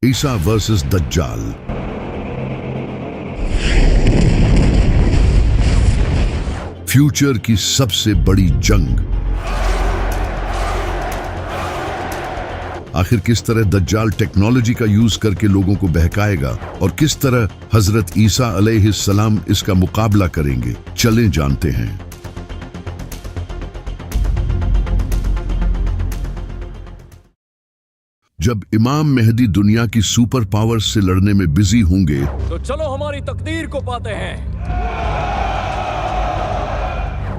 ईसा versus दज्जाल। Future की सबसे बड़ी जंग। आखिर किस तरह दज्जाल टेक्नोलॉजी का यूज करके लोगों को बहकाएगा और किस तरह हजरत ईसा अलैहिस्सलाम इसका मुकाबला करेंगे, चलें जानते हैं। जब इमाम मेहदी दुनिया की सुपर पावर्स से लड़ने में बिजी होंगे तो चलो हमारी तकदीर को पाते हैं।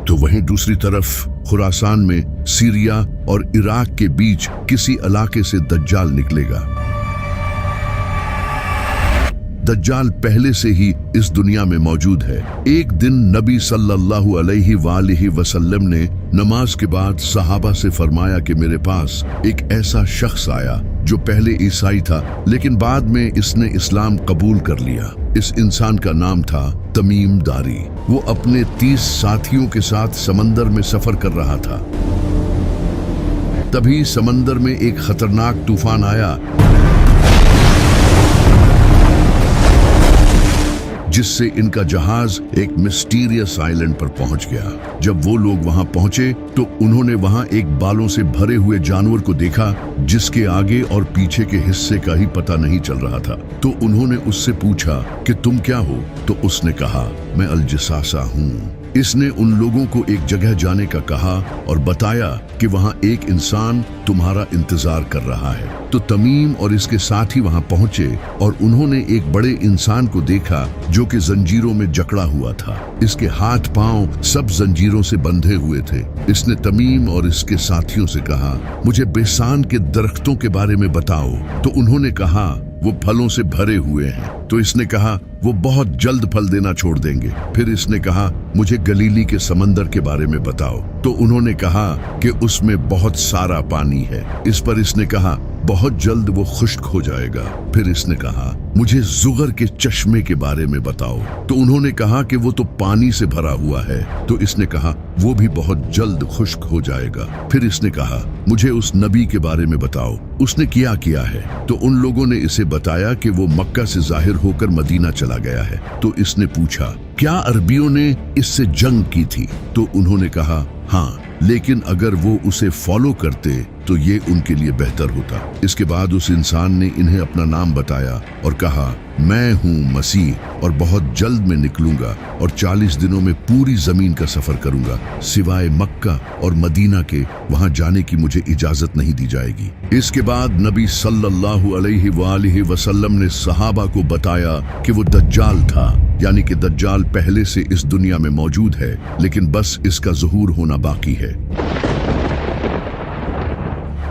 तो वहीं दूसरी तरफ खुरासान में सीरिया और इराक के बीच किसी इलाके से दज्जाल निकलेगा। दज्जाल पहले से ही इस दुनिया में मौजूद है। एक दिन नबी सल्लल्लाहु अलैहि वसल्लम ने नमाज के बाद सहाबा से फरमाया कि मेरे पास एक ऐसा शख्स आया जो पहले ईसाई था लेकिन बाद में इसने इस्लाम कबूल कर लिया। इस इंसान का नाम था तमीम दारी। वो अपने 30 साथियों के साथ समंदर में सफर कर रहा था। तभी समंदर में एक खतरनाक तूफान आया जिससे इनका जहाज एक मिस्टीरियस आइलैंड पर पहुंच गया। जब वो लोग वहां पहुंचे तो उन्होंने वहां एक बालों से भरे हुए जानवर को देखा जिसके आगे और पीछे के हिस्से का ही पता नहीं चल रहा था। तो उन्होंने उससे पूछा कि तुम क्या हो? तो उसने कहा मैं अल-जसासा हूँ। इसने उन लोगों को एक जगह जाने का कहा और बताया कि वहां एक इंसान तुम्हारा इंतजार कर रहा है। तो तमीम और इसके साथी वहां पहुंचे और उन्होंने एक बड़े इंसान को देखा जो कि जंजीरों में जकड़ा हुआ था। इसके हाथ पांव सब जंजीरों से बंधे हुए थे। इसने तमीम और इसके साथियों से कहा मुझे बेसान के दरख्तों के बारे में बताओ। तो उन्होंने कहा वो फलों से भरे हुए हैं। तो इसने कहा वो बहुत जल्द फल देना छोड़ देंगे। फिर इसने कहा मुझे गलीली के समंदर के बारे में बताओ। तो उन्होंने कहा कि उसमें बहुत सारा पानी है। इस पर इसने कहा बहुत जल्द वो खुश्क हो जाएगा। फिर इसने कहा मुझे जुगर के चश्मे के बारे में बताओ। तो उन्होंने कहा कि वो तो पानी से भरा हुआ है। तो इसने कहा वो भी बहुत जल्द खुश्क हो जाएगा। फिर इसने कहा मुझे उस नबी के बारे में बताओ, उसने किया है। तो उन लोगों ने इसे बताया कि वो मक्का से जाहिर होकर मदीना चला गया है। तो इसने पूछा क्या अरबियों ने इससे जंग की थी? तो उन्होंने कहा हाँ, लेकिन अगर वो उसे फॉलो करते तो ये उनके लिए बेहतर होता। इसके बाद उस इंसान ने इन्हें अपना नाम बताया और कहा मैं हूँ मसीह और बहुत जल्द मैं निकलूंगा और 40 दिनों में पूरी जमीन का सफर करूंगा, सिवाय मक्का और मदीना के, वहां जाने की मुझे इजाजत नहीं दी जाएगी। इसके बाद नबी सल्लल्लाहु अलैहि वसल्लम ने सहाबा को बताया कि वो दज्जाल था, यानी कि दज्जाल पहले से इस दुनिया में मौजूद है लेकिन बस इसका ज़ुहूर होना बाकी है।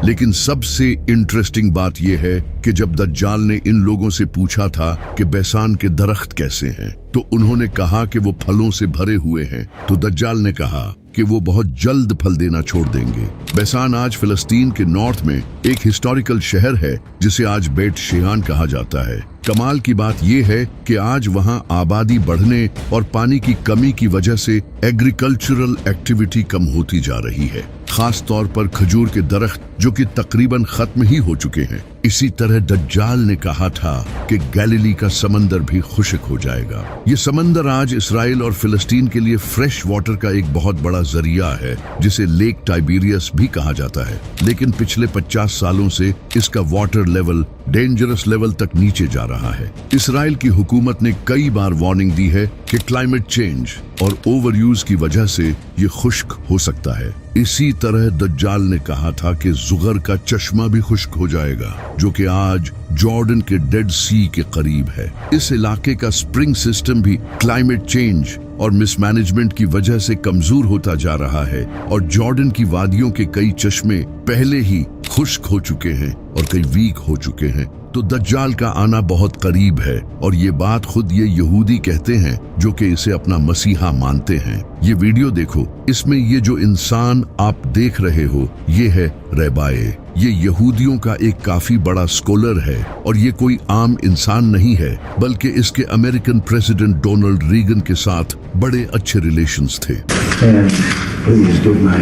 लेकिन सबसे इंटरेस्टिंग बात यह है कि जब दज्जाल ने इन लोगों से पूछा था कि बैसान के दरख्त कैसे हैं, तो उन्होंने कहा कि वो फलों से भरे हुए हैं। तो दज्जाल ने कहा कि वो बहुत जल्द फल देना छोड़ देंगे। बैसान आज फिलिस्तीन के नॉर्थ में एक हिस्टोरिकल शहर है जिसे आज बेट शेयान कहा जाता है। कमाल की बात यह है कि आज वहां आबादी बढ़ने और पानी की कमी की वजह से एग्रीकल्चरल एक्टिविटी कम होती जा रही है, खास तौर पर खजूर के दरख्त जो कि तकरीबन खत्म ही हो चुके हैं। इसी तरह दज्जाल ने कहा था कि गैलीली का समंदर भी खुश्क हो जाएगा। ये समंदर आज इसराइल और फिलिस्तीन के लिए फ्रेश वाटर का एक बहुत बड़ा जरिया है जिसे लेक टाइबेरियस भी कहा जाता है। लेकिन पिछले 50 सालों से इसका वाटर लेवल डेंजरस लेवल तक नीचे जा रहा है। इसराइल की हुकूमत ने कई बार वार्निंग दी है कि क्लाइमेट चेंज और ओवर यूज की वजह से ये खुश्क हो सकता है। इसी तरह दज्जाल ने कहा था कि जुगर का चश्मा भी खुश्क हो जाएगा जो कि आज जॉर्डन के डेड सी के करीब है। इस इलाके का स्प्रिंग सिस्टम भी क्लाइमेट चेंज और मिसमैनेजमेंट की वजह से कमजोर होता जा रहा है और जॉर्डन की वादियों के कई चश्मे पहले ही खुश्क हो चुके हैं और कई वीक हो चुके हैं। तो दज्जाल का आना बहुत करीब है और ये बात खुद ये यहूदी कहते हैं जो कि इसे अपना मसीहा मानते हैं। ये वीडियो देखो, इसमें ये जो इंसान आप देख रहे हो ये है रैबाए। ये यहूदियों का एक काफी बड़ा स्कॉलर है और ये कोई आम इंसान नहीं है बल्कि इसके अमेरिकन प्रेसिडेंट डोनाल्ड रीगन के साथ बड़े अच्छे रिलेशंस थे। And please give my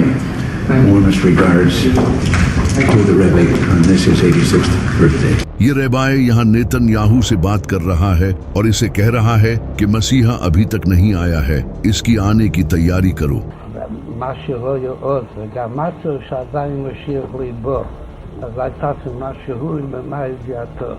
Warmest regards to the Rebbe on this his 86th birthday. ये रेबाए यहाँ नेतन्याहू से बात कर रहा है और इसे कह रहा है कि मसीहा अभी तक नहीं आया है, इसकी आने की तैयारी करो। מה שלא יאות, וגם משהו שעדיין משאיר ליבו, אז הייתה משהו ממה ידיעתו.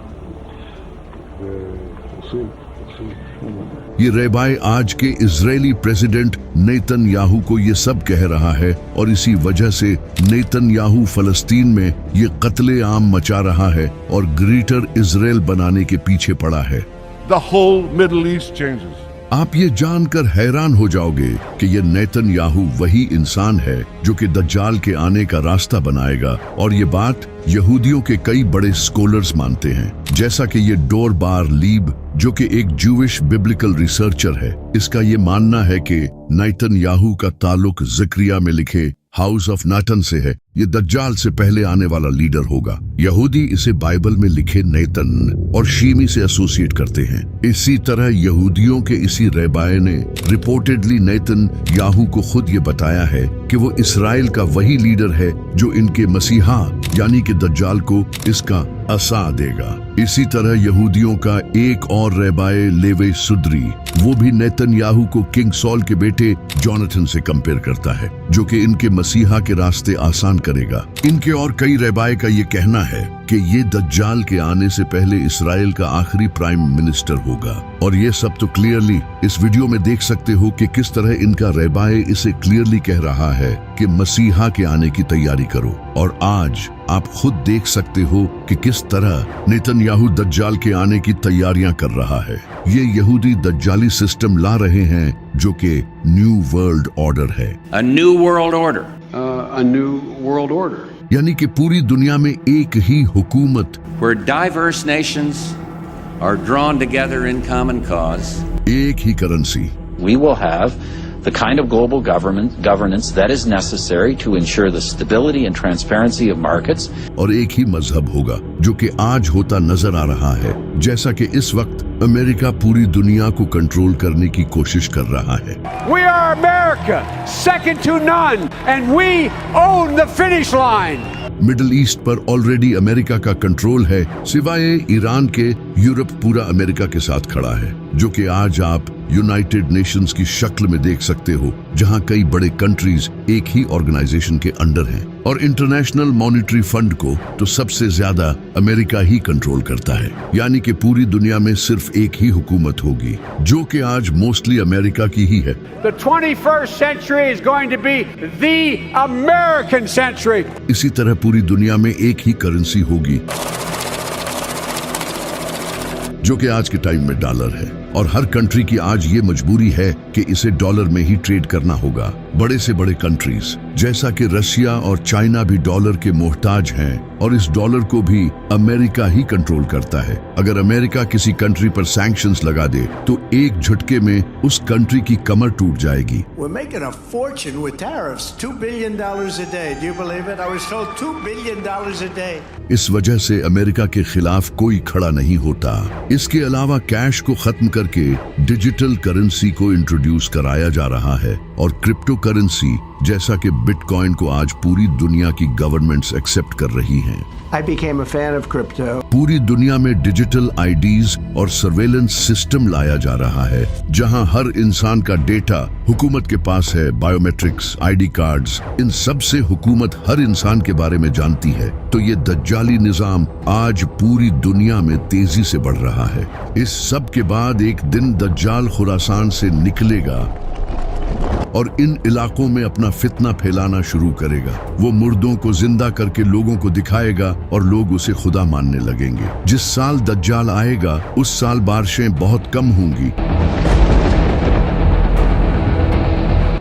ये रेबाए आज के इजरायली प्रेसिडेंट नेतन्याहू को ये सब कह रहा है और इसी वजह से नेतन्याहू फलस्तीन में ये कत्ले आम मचा रहा है और ग्रेटर इजराइल बनाने के पीछे पड़ा है। The whole Middle East changes. आप ये जानकर हैरान हो जाओगे कि ये नेतन्याहू वही इंसान है जो कि दज्जाल के आने का रास्ता बनाएगा, और ये बात यहूदियों के कई बड़े स्कॉलर्स मानते हैं, जैसा कि ये डोर बार लीब जो कि एक जूविश बिब्लिकल रिसर्चर है, इसका ये मानना है कि नेतन्याहू का ताल्लुक ज़करिया में लिखे हाउस ऑफ नाटन से है। ये दज्जाल से पहले आने वाला लीडर होगा। यहूदी इसे बाइबल में लिखे नेतन और शीमी से एसोसिएट करते हैं। इसी तरह यहूदियों के इसी रेबाए ने रिपोर्टेडली नेतन याहू को खुद ये बताया है कि वो इसराइल का वही लीडर है जो इनके मसीहा यानी कि दज्जाल को इसका असा देगा। इसी तरह यहूदियों का एक और रेबाए लेवे सुद्री, वो भी नेतन्याहू को किंग सॉल के बेटे जोनाथन से कंपेयर करता है, जो कि इनके मसीहा के रास्ते आसान करेगा। इनके और कई रेबाए का ये कहना है कि ये दज्जाल के आने से पहले इसराइल का आखिरी प्राइम मिनिस्टर होगा। और ये सब तो क्लियरली इस वीडियो में देख सकते हो कि किस तरह इनका रेबाए इसे क्लियरली कह रहा है कि मसीहा के आने की तैयारी करो। और आज आप खुद देख सकते हो कि किस तरह नेतन्याहू दज्जाल के आने की तैयारियां कर रहा है। ये यहूदी दज्जाली सिस्टम ला रहे हैं जो कि न्यू वर्ल्ड ऑर्डर है। A new world order. A new world order. यानी कि पूरी दुनिया में एक ही हुकूमत, Where diverse nations are drawn together in common cause. एक ही currency. We will have the kind of global governance that is necessary to ensure the stability and transparency of markets. और एक ही मजहब होगा जो कि आज होता नजर आ रहा है, जैसा कि इस वक्त अमेरिका पूरी दुनिया को कंट्रोल करने की कोशिश कर रहा है। We are America, second to none, and we own the finish line. Middle east पर ऑलरेडी अमेरिका का कंट्रोल है, सिवाय ईरान के यूरोप पूरा अमेरिका के साथ खड़ा है, जो कि आज आप यूनाइटेड नेशंस की शक्ल में देख सकते हो, जहां कई बड़े कंट्रीज एक ही ऑर्गेनाइजेशन के अंडर हैं। और इंटरनेशनल मॉनेटरी फंड को तो सबसे ज्यादा अमेरिका ही कंट्रोल करता है, यानी कि पूरी दुनिया में सिर्फ एक ही हुकूमत होगी, जो कि आज मोस्टली अमेरिका की ही है। The 21st century is going to be the American century. इसी तरह पूरी दुनिया में एक ही करेंसी होगी, जो कि आज के टाइम में डॉलर है। और हर कंट्री की आज ये मजबूरी है कि इसे डॉलर में ही ट्रेड करना होगा। बड़े से बड़े कंट्रीज जैसा कि रशिया और चाइना भी डॉलर के मोहताज हैं, और इस डॉलर को भी अमेरिका ही कंट्रोल करता है। अगर अमेरिका किसी कंट्री पर सैंक्शंस लगा दे तो एक झटके में उस कंट्री की कमर टूट जाएगी। We're making a fortune with tariffs, $2 billion a day. Do you believe it? I was told $2 billion a day. इस वजह से अमेरिका के खिलाफ कोई खड़ा नहीं होता। इसके अलावा कैश को खत्म करके डिजिटल करेंसी को इंट्रोड्यूस कराया जा रहा है, और क्रिप्टो करेंसी जैसा कि बिटकॉइन को आज पूरी दुनिया की गवर्नमेंट्स एक्सेप्ट कर रही हैं। I became a fan of crypto. पूरी दुनिया में डिजिटल आईडीज और सर्वेलेंस सिस्टम लाया जा रहा है, जहां हर इंसान का डेटा हुकूमत के पास है। बायोमेट्रिक्स, आईडी कार्ड्स, इन सब से हुकूमत हर इंसान के बारे में जानती है। तो ये दज्जाली निजाम आज पूरी दुनिया में तेजी से बढ़ रहा है। इस सब के बाद एक दिन दज्जाल खुरासान से निकलेगा और इन इलाकों में अपना फितना फैलाना शुरू करेगा। वो मुर्दों को जिंदा करके लोगों को दिखाएगा और लोग उसे खुदा मानने लगेंगे। जिस साल दज्जाल आएगा उस साल बारिशें बहुत कम होंगी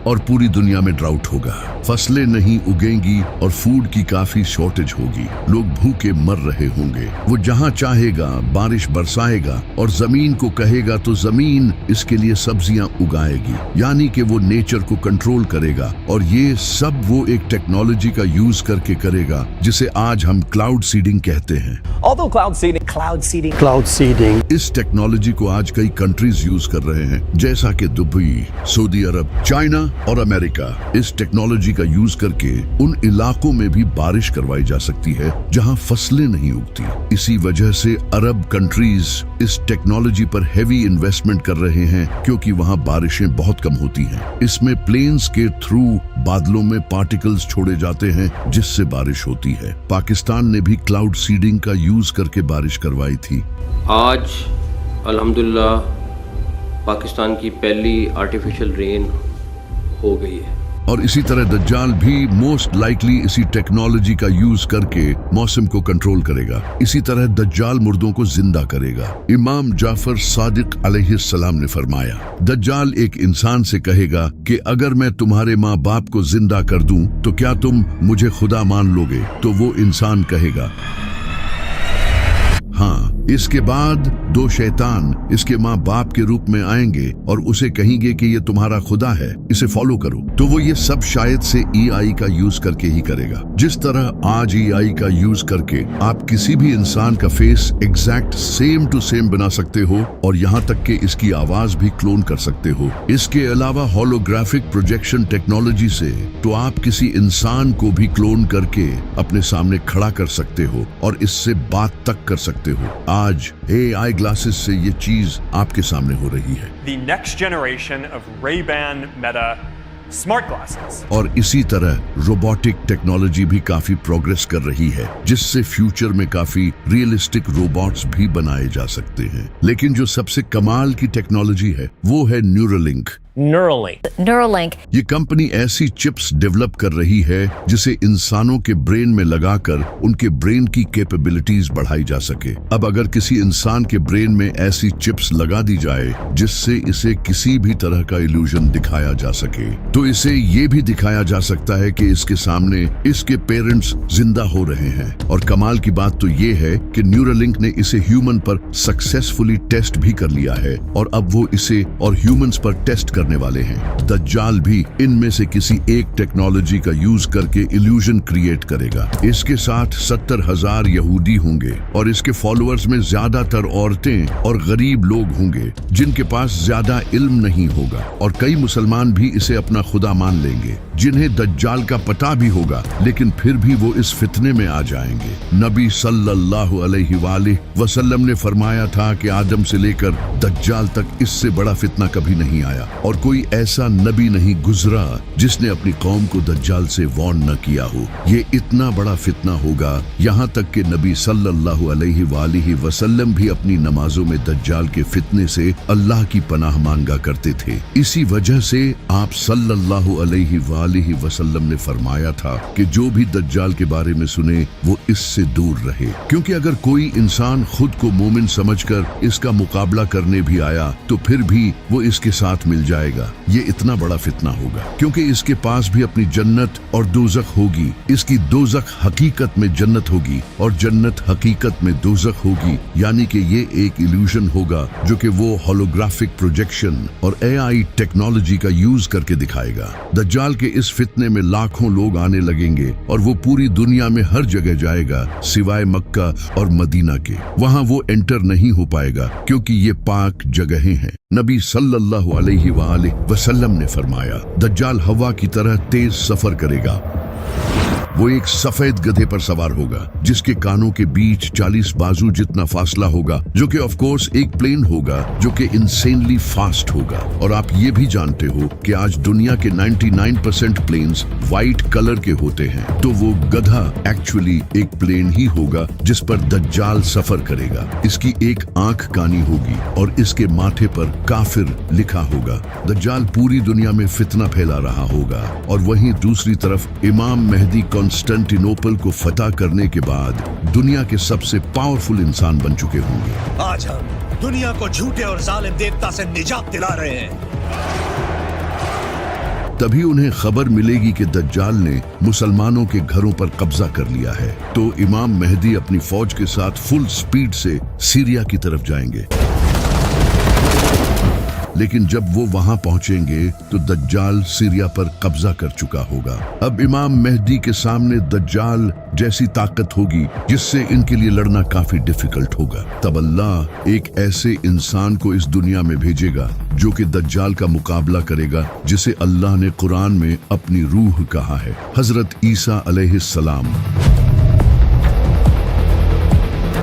और पूरी दुनिया में ड्राउट होगा, फसलें नहीं उगेंगी और फूड की काफी शॉर्टेज होगी। लोग भूखे मर रहे होंगे। वो जहां चाहेगा बारिश बरसाएगा और जमीन को कहेगा तो जमीन इसके लिए सब्जियां उगाएगी, यानी कि वो नेचर को कंट्रोल करेगा। और ये सब वो एक टेक्नोलॉजी का यूज करके करेगा जिसे आज हम क्लाउड सीडिंग कहते हैं। Although cloud seeding cloud seeding. Cloud seeding. इस टेक्नोलॉजी को आज कई कंट्रीज यूज कर रहे हैं, जैसा कि दुबई, सऊदी अरब, चाइना और अमेरिका। इस टेक्नोलॉजी का यूज करके उन इलाकों में भी बारिश करवाई जा सकती है जहां फसलें नहीं उगती। इसी वजह से अरब कंट्रीज इस टेक्नोलॉजी पर हेवी इन्वेस्टमेंट कर रहे हैं, क्योंकि वहां बारिशें बहुत कम होती हैं। इसमें प्लेन्स के थ्रू बादलों में पार्टिकल्स छोड़े जाते हैं, जिससे बारिश होती है। पाकिस्तान ने भी क्लाउड सीडिंग का यूज करके बारिश करवाई थी। आज अल्हम्दुलिल्लाह पाकिस्तान की पहली आर्टिफिशियल रेन हो गई है। और इसी तरह दज्जाल भी मोस्ट लाइकली इसी टेक्नोलॉजी का यूज करके मौसम को कंट्रोल करेगा। इसी तरह दज्जाल मुर्दों को जिंदा करेगा। इमाम जाफर सादिक अलैहिस्सलाम ने फरमाया, दज्जाल एक इंसान से कहेगा कि अगर मैं तुम्हारे माँ बाप को जिंदा कर दूं तो क्या तुम मुझे खुदा मान लोगे? तो वो इंसान कहेगा हाँ। इसके बाद दो शैतान इसके माँ बाप के रूप में आएंगे और उसे कहेंगे कि ये तुम्हारा खुदा है, इसे फॉलो करो। तो वो ये सब शायद से AI का यूज करके ही करेगा। जिस तरह आज AI का यूज करके आप किसी भी इंसान का face exact same to same बना सकते हो, और यहाँ तक कि इसकी आवाज भी क्लोन कर सकते हो। इसके अलावा होलोग्राफिक प्रोजेक्शन टेक्नोलॉजी से तो आप किसी इंसान को भी क्लोन करके अपने सामने खड़ा कर सकते हो और इससे बात तक कर सकते हो। आज AI ग्लासेस से ये चीज आपके सामने हो रही है। The next generation of Ray-Ban Meta smart glasses. और इसी तरह रोबोटिक टेक्नोलॉजी भी काफी प्रोग्रेस कर रही है, जिससे फ्यूचर में काफी रियलिस्टिक रोबोट्स भी बनाए जा सकते हैं। लेकिन जो सबसे कमाल की टेक्नोलॉजी है वो है न्यूरोलिंक। Neuralink. ये कंपनी ऐसी चिप्स डेवलप कर रही है जिसे इंसानों के ब्रेन में लगाकर उनके ब्रेन की कैपेबिलिटीज बढ़ाई जा सके। अब अगर किसी इंसान के ब्रेन में ऐसी चिप्स लगा दी जाए जिससे इसे किसी भी तरह का इल्यूजन दिखाया जा सके, तो इसे ये भी दिखाया जा सकता है कि इसके सामने इसके पेरेंट्स जिंदा हो रहे हैं। और कमाल की बात तो ये है कि न्यूरोलिंक ने इसे ह्यूमन पर सक्सेसफुली टेस्ट भी कर लिया है, और अब वो इसे और ह्यूमंस पर टेस्ट करने वाले हैं। दज्जाल भी इनमें से किसी एक टेक्नोलॉजी का यूज करके इल्यूजन क्रिएट करेगा। इसके साथ 70,000 यहूदी होंगे और इसके फॉलोअर्स में ज्यादातर औरतें और गरीब लोग होंगे जिनके पास ज्यादा इल्म नहीं होगा, और कई मुसलमान भी इसे अपना खुदा मान लेंगे, जिन्हें दज्जाल का पता भी होगा, लेकिन फिर भी वो इस फितने में आ जाएंगे। नबी सल्लल्लाहु अलैहि वसल्लम ने फरमाया था कि आदम से लेकर दज्जाल तक इससे बड़ा फितना कभी नहीं आया, और कोई ऐसा नबी नहीं गुजरा जिसने अपनी कौम को दज्जाल से वार्न न किया हो। ये इतना बड़ा फितना होगा, यहाँ तक कि नबी सल्लल्लाहु अलैहि वसल्लम भी अपनी नमाजों में दज्जाल के फितने से अल्लाह की पनाह मांगा करते थे। इसी वजह से आप सल्लल्लाहु अलैहि वसल्लम ने फरमाया था कि जो भी दज्जाल के बारे में सुने वो इससे दूर रहे, क्योंकि अगर कोई इंसान खुद को मोमिन समझकर इसका मुकाबला करने भी आया तो फिर भी वो इसके साथ मिल जाएगा। ये इतना बड़ा फितना होगा क्योंकि इसके पास भी अपनी जन्नत और दोज़ख होगी। इसकी दोज़ख हकीकत में जन्नत होगी और जन्नत हकीकत में दोज़ख होगी, यानी कि ये एक इल्यूजन होगा जो कि वो होलोग्राफिक प्रोजेक्शन और AI टेक्नोलॉजी का यूज करके दिखाएगा। दज्जाल के इस फितने में लाखों लोग आने लगेंगे और वो पूरी दुनिया में हर जगह जाएगा सिवाय मक्का और मदीना के। वहाँ वो एंटर नहीं हो पाएगा क्योंकि ये पाक जगहें हैं। नबी सल्लल्लाहु अलैहि वसल्लम ने फरमाया, दज्जाल हवा की तरह तेज सफर करेगा। वो एक सफेद गधे पर सवार होगा जिसके कानों के बीच 40 बाजू जितना फासला होगा, जो कि ऑफ कोर्स एक प्लेन होगा जो कि इंसेनली फास्ट होगा। और आप ये भी जानते हो कि आज दुनिया के 99% प्लेन्स व्हाइट कलर के होते हैं, तो वो गधा एक्चुअली एक प्लेन ही होगा जिस पर दज्जाल सफर करेगा। इसकी एक आंख कानी होगी और इसके माथे पर काफिर लिखा होगा। दज्जाल पूरी दुनिया में फितना फैला रहा होगा, और वहीं दूसरी तरफ इमाम मेहदी कॉन्स्टेंटिनोपल को फतह करने के बाद दुनिया के सबसे पावरफुल इंसान बन चुके होंगे। आज हम दुनिया को झूठे और जालिम देवता से निजात दिला रहे हैं। तभी उन्हें खबर मिलेगी कि दज्जाल ने मुसलमानों के घरों पर कब्जा कर लिया है, तो इमाम मेहदी अपनी फौज के साथ फुल स्पीड से सीरिया की तरफ जाएंगे। लेकिन जब वो वहां पहुंचेंगे तो दज्जाल सीरिया पर कब्जा कर चुका होगा। अब इमाम मेहदी के सामने दज्जाल जैसी ताकत होगी जिससे इनके लिए लड़ना काफी डिफिकल्ट होगा। तब अल्लाह एक ऐसे इंसान को इस दुनिया में भेजेगा जो कि दज्जाल का मुकाबला करेगा, जिसे अल्लाह ने कुरान में अपनी रूह कहा है, हजरत ईसा अलैहिस्सलाम।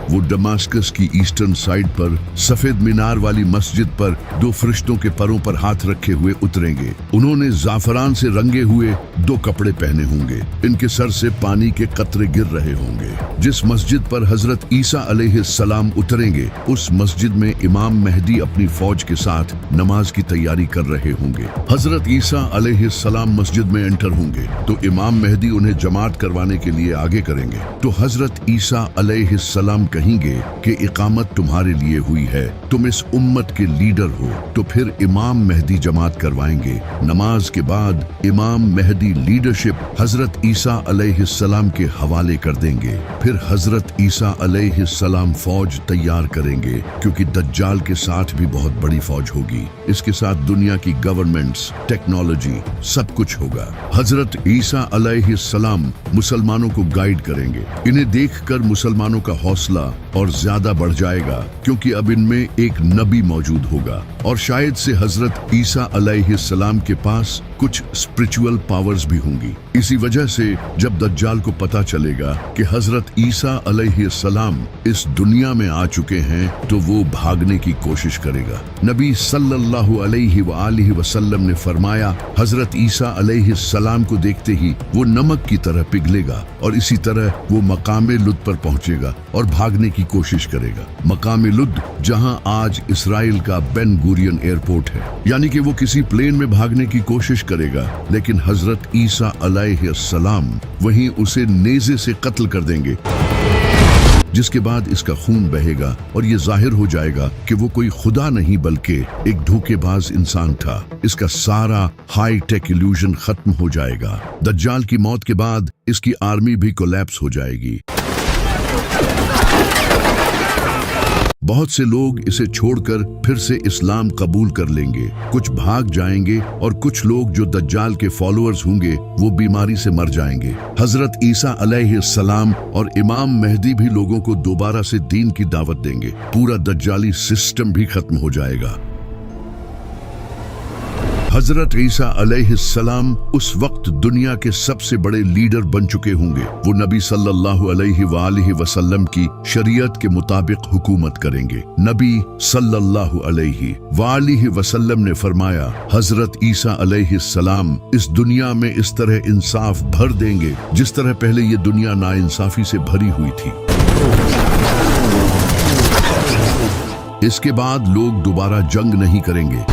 वो दमास्कस की ईस्टर्न साइड पर सफेद मीनार वाली मस्जिद पर 2 फरिश्तों के परों पर हाथ रखे हुए उतरेंगे। उन्होंने जाफरान से रंगे हुए 2 कपड़े पहने होंगे। इनके सर से पानी के कतरे गिर रहे होंगे। जिस मस्जिद पर हजरत ईसा अलैहिस्सलाम उतरेंगे उस मस्जिद में इमाम मेहदी अपनी फौज के साथ नमाज की तैयारी कर रहे होंगे। हजरत ईसा अलैहिस्सलाम मस्जिद में एंटर होंगे तो इमाम मेहदी उन्हें जमात करवाने के लिए आगे करेंगे। तो हजरत ईसा अलैहिस्सलाम कहेंगे कि इकामत तुम्हारे लिए हुई है, तुम इस उम्मत के लीडर हो। तो फिर इमाम मेहदी जमात करवाएंगे। नमाज के बाद इमाम मेहदी लीडरशिप हजरत ईसा अलैहिस्सलाम के हवाले कर देंगे। फिर हजरत ईसा अलैहिस्सलाम फौज तैयार करेंगे, क्योंकि दज्जाल के साथ भी बहुत बड़ी फौज होगी। इसके साथ दुनिया की गवर्नमेंट्स, टेक्नोलॉजी, सब कुछ होगा। हजरत ईसा अलैहिस्सलाम मुसलमानों को गाइड करेंगे। इन्हें देखकर मुसलमानों का हौसला और ज्यादा बढ़ जाएगा, क्योंकि अब इनमें एक नबी मौजूद होगा और शायद से हजरत ईसा अलैहिस्सलाम के पास कुछ स्पिरिचुअल पावर्स भी होंगी। इसी वजह से जब दज्जाल को पता चलेगा कि हजरत ईसा अलैहिस्सलाम इस दुनिया में आ चुके हैं तो वो भागने की कोशिश करेगा। नबी सल्लल्लाहु अलैहि वालिहि वसल्लम ने फरमाया, हजरत ईसा अलैहिस्सलाम को देखते ही वो नमक की तरह पिघलेगा और इसी तरह वो मकामे लुद पर पहुंचेगा और भागने की कोशिश करेगा। मकामे लुद जहां आज इसराइल का बेन गुरियन एयरपोर्ट है, यानी कि वो किसी प्लेन में भागने की कोशिश करेगा, लेकिन हजरत ईसा अलैहिस्सलाम वहीं उसे नेज़े से कत्ल कर देंगे, जिसके बाद इसका खून बहेगा और ये जाहिर हो जाएगा कि वो कोई खुदा नहीं बल्कि एक धोखेबाज इंसान था। इसका सारा हाई टेक इल्यूजन खत्म हो जाएगा। दज्जाल की मौत के बाद इसकी आर्मी भी कोलैप्स हो जाएगी। बहुत से लोग इसे छोड़कर फिर से इस्लाम कबूल कर लेंगे, कुछ भाग जाएंगे और कुछ लोग जो दज्जाल के फॉलोअर्स होंगे वो बीमारी से मर जाएंगे। हजरत ईसा अलैहिस्सलाम और इमाम मेहदी भी लोगों को दोबारा से दीन की दावत देंगे। पूरा दज्जाली सिस्टम भी खत्म हो जाएगा। हजरत ईसा अलैहिस्सलाम उस वक्त दुनिया के सबसे बड़े लीडर बन चुके होंगे। वो नबी सल्लल्लाहु अलैहि वालिहि वसल्लम की शरीयत के मुताबिक हुकूमत करेंगे। नबी सल्लल्लाहु अलैहि वालिहि वसल्लम ने फरमाया, हजरत ईसा अलैहिस्सलाम इस दुनिया में इस तरह इंसाफ भर देंगे जिस तरह पहले ये दुनिया नाइंसाफी से भरी हुई थी। इसके बाद लोग दोबारा जंग नहीं करेंगे।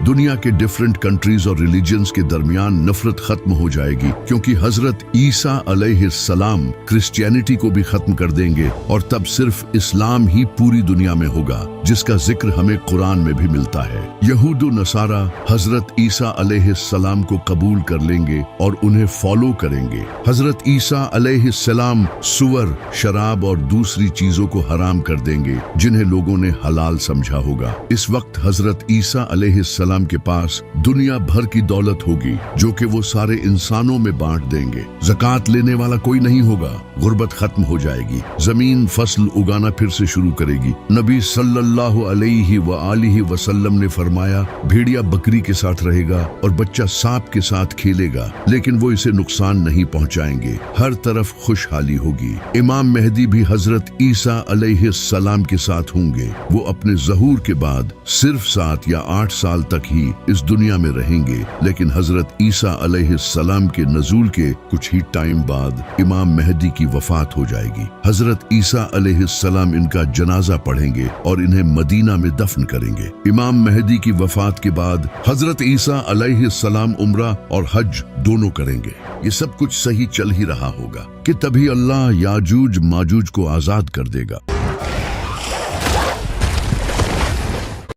दुनिया के डिफरेंट कंट्रीज और रिलीजन्स के दरमियान नफरत खत्म हो जाएगी, क्योंकि हजरत ईसा अलैहिस्सलाम क्रिश्चियनिटी को भी खत्म कर देंगे और तब सिर्फ इस्लाम ही पूरी दुनिया में होगा, जिसका जिक्र हमें कुरान में भी मिलता है। यहूद व नसारा हजरत ईसा अलैहिस्सलाम को कबूल कर लेंगे और उन्हें फॉलो करेंगे। हजरत ईसा अलैहिस्सलाम सुअर, शराब और दूसरी चीजों को हराम कर देंगे जिन्हें लोगों ने हलाल समझा होगा। इस वक्त हजरत ईसा अलैहिस्सलाम के पास दुनिया भर की दौलत होगी जो कि वो सारे इंसानों में बांट देंगे। ज़कात लेने वाला कोई नहीं होगा, गुर्बत खत्म हो जाएगी, जमीन फसल उगाना फिर से शुरू करेगी। नबी सल्लल्लाहु अलैहि वालिहि वसल्लम ने फरमाया, भेड़िया बकरी के साथ रहेगा और बच्चा सांप के साथ खेलेगा, लेकिन वो इसे नुकसान नहीं पहुंचाएंगे। हर तरफ खुशहाली होगी। इमाम मेहदी भी हजरत ईसा अलैहिस्सलाम के साथ होंगे। वो अपने ज़हूर के बाद सिर्फ 7 या 8 साल तक ही इस दुनिया में रहेंगे, लेकिन हजरत ईसा अलैहिस्सलाम के नज़ूल के कुछ ही टाइम बाद इमाम मेहदी की वफात हो जाएगी। हजरत ईसा अलैहिस्सलाम इनका जनाजा पढ़ेंगे और इन्हें मदीना में दफन करेंगे। इमाम मेहदी की वफात के बाद हजरत ईसा अलैहिस्सलाम उम्रा और हज दोनों करेंगे। ये सब कुछ सही चल ही रहा होगा कि तभी अल्लाह याजूज माजूज को आजाद कर देगा।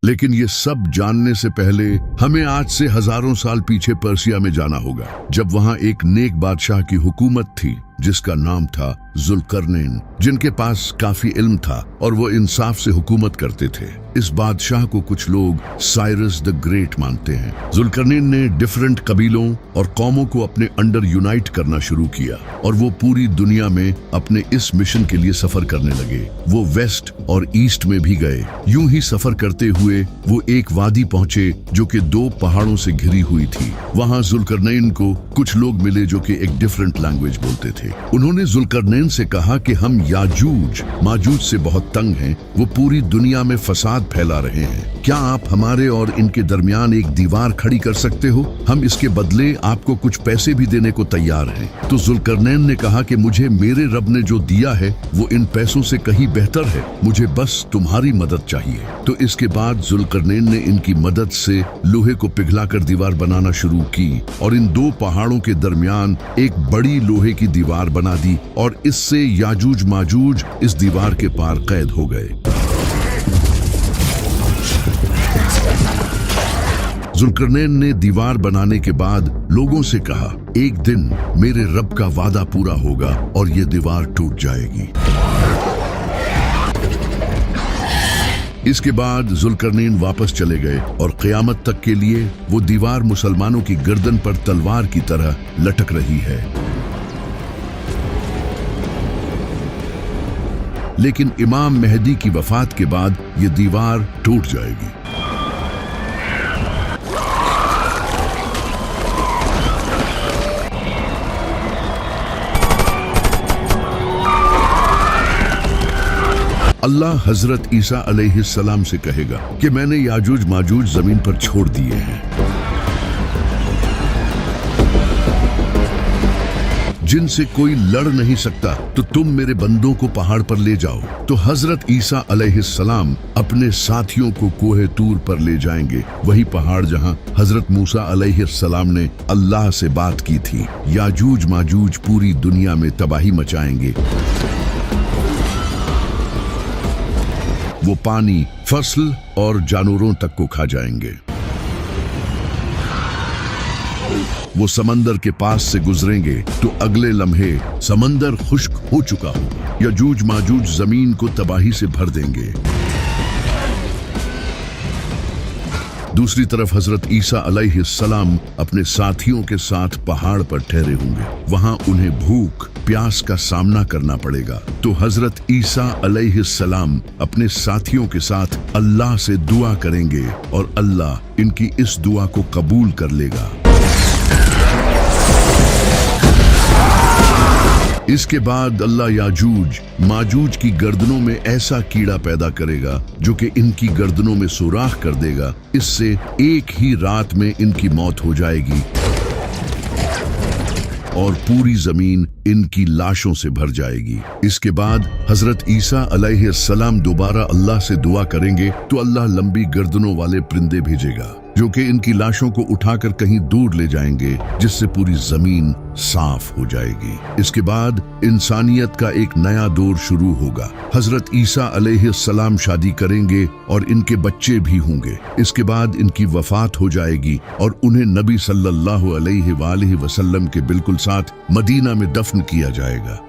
लेकिन ये सब जानने से पहले हमें आज से हजारों साल पीछे पर्सिया में जाना होगा, जब वहां एक नेक बादशाह की हुकूमत थी। जिसका नाम था जुल्करनैन, जिनके पास काफी इल्म था और वो इंसाफ से हुकूमत करते थे। इस बादशाह को कुछ लोग साइरस द ग्रेट मानते हैं। जुल्करनैन ने डिफरेंट कबीलों और कौमों को अपने अंडर यूनाइट करना शुरू किया और वो पूरी दुनिया में अपने इस मिशन के लिए सफर करने लगे। वो वेस्ट और ईस्ट में भी गए। यूं ही सफर करते हुए वो एक वादी पहुंचे जो कि 2 पहाड़ों से घिरी हुई थी। वहां जुल्करनैन को कुछ लोग मिले जो कि एक डिफरेंट लैंग्वेज बोलते थे। उन्होंने जुल्करनैन से कहा कि हम याजूज माजूज से बहुत तंग हैं, वो पूरी दुनिया में फसाद फैला रहे हैं। क्या आप हमारे और इनके दरमियान एक दीवार खड़ी कर सकते हो? हम इसके बदले आपको कुछ पैसे भी देने को तैयार हैं। तो जुल्करनैन ने कहा कि मुझे मेरे रब ने जो दिया है वो इन पैसों से कहीं बेहतर है, मुझे बस तुम्हारी मदद चाहिए। तो इसके बाद जुल्करनैन ने इनकी मदद से लोहे को पिघलाकर दीवार बनाना शुरू की और इन 2 पहाड़ों के दरमियान एक बड़ी लोहे की दीवार बना दी और इससे याजूज माजूज इस दीवार के पार कैद हो गए। जुल्करनैन ने दीवार बनाने के बाद लोगों से कहा, एक दिन मेरे रब का वादा पूरा होगा और ये दीवार टूट जाएगी। इसके बाद जुल्करनैन वापस चले गए और क़यामत तक के लिए वो दीवार मुसलमानों की गर्दन पर तलवार की तरह लटक रही है। लेकिन इमाम मेहदी की वफात के बाद ये दीवार टूट जाएगी। अल्लाह हजरत ईसा अलैहिस्सलाम से कहेगा कि मैंने याजूज माजूज जमीन पर छोड़ दिए हैं, जिनसे कोई लड़ नहीं सकता, तो तुम मेरे बंदों को पहाड़ पर ले जाओ। तो हजरत ईसा अलैहिस्सलाम अपने साथियों को कोहे तूर पर ले जाएंगे, वही पहाड़ जहां हजरत मूसा अलैहिस्सलाम ने अल्लाह से बात की थी। याजूज माजूज पूरी दुनिया में तबाही मचाएंगे। वो पानी, फसल और जानवरों तक को खा जाएंगे। वो समंदर के पास से गुजरेंगे तो अगले लम्हे समंदर खुश्क हो चुका होगा। याजूज माजूज जमीन को तबाही से भर देंगे। दूसरी तरफ हजरत ईसा अलैहिस्सलाम अपने साथियों के साथ पहाड़ पर ठहरे होंगे। वहां उन्हें भूख प्यास का सामना करना पड़ेगा। तो हजरत ईसा अलैहिस्सलाम अपने साथियों के साथ अल्लाह से दुआ करेंगे और अल्लाह इनकी इस दुआ को कबूल कर लेगा। इसके बाद अल्लाह याजूज माजूज की गर्दनों में ऐसा कीड़ा पैदा करेगा जो कि इनकी गर्दनों में सुराख कर देगा। इससे एक ही रात में इनकी मौत हो जाएगी और पूरी जमीन इनकी लाशों से भर जाएगी। इसके बाद हजरत ईसा अलैहिस्सलाम दोबारा अल्लाह से दुआ करेंगे तो अल्लाह लंबी गर्दनों वाले परिंदे भेजेगा जो कि इनकी लाशों को उठाकर कहीं दूर ले जाएंगे, जिससे पूरी जमीन साफ हो जाएगी। इसके बाद इंसानियत का एक नया दौर शुरू होगा। हजरत ईसा अलैहिस्सलाम शादी करेंगे और इनके बच्चे भी होंगे। इसके बाद इनकी वफात हो जाएगी और उन्हें नबी सल्लल्लाहु अलैहि वसल्लम के बिल्कुल साथ मदीना में दफन किया जाएगा।